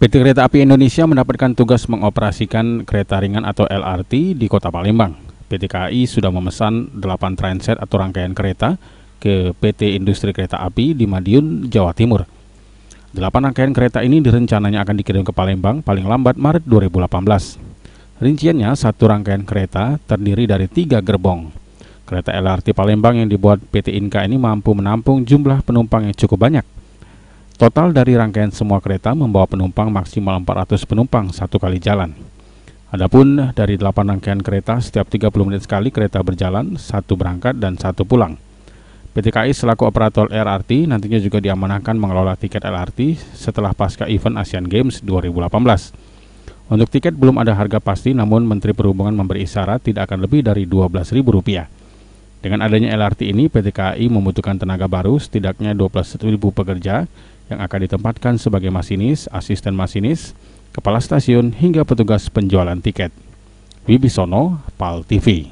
PT Kereta Api Indonesia mendapatkan tugas mengoperasikan kereta ringan atau LRT di Kota Palembang. PT KAI sudah memesan 8 trainset atau rangkaian kereta ke PT Industri Kereta Api di Madiun, Jawa Timur. 8 rangkaian kereta ini direncananya akan dikirim ke Palembang paling lambat Maret 2018. Rinciannya, satu rangkaian kereta terdiri dari 3 gerbong. Kereta LRT Palembang yang dibuat PT Inka ini mampu menampung jumlah penumpang yang cukup banyak. Total dari rangkaian semua kereta membawa penumpang maksimal 400 penumpang satu kali jalan. Adapun dari 8 rangkaian kereta, setiap 30 menit sekali kereta berjalan, satu berangkat dan satu pulang. PT KAI selaku operator LRT nantinya juga diamanahkan mengelola tiket LRT setelah pasca event Asian Games 2018. Untuk tiket belum ada harga pasti, namun Menteri Perhubungan memberi isyarat tidak akan lebih dari Rp12.000. Dengan adanya LRT ini, PT KAI membutuhkan tenaga baru setidaknya 12.000 pekerja yang akan ditempatkan sebagai masinis, asisten masinis, kepala stasiun, hingga petugas penjualan tiket. Wibisono, PAL TV.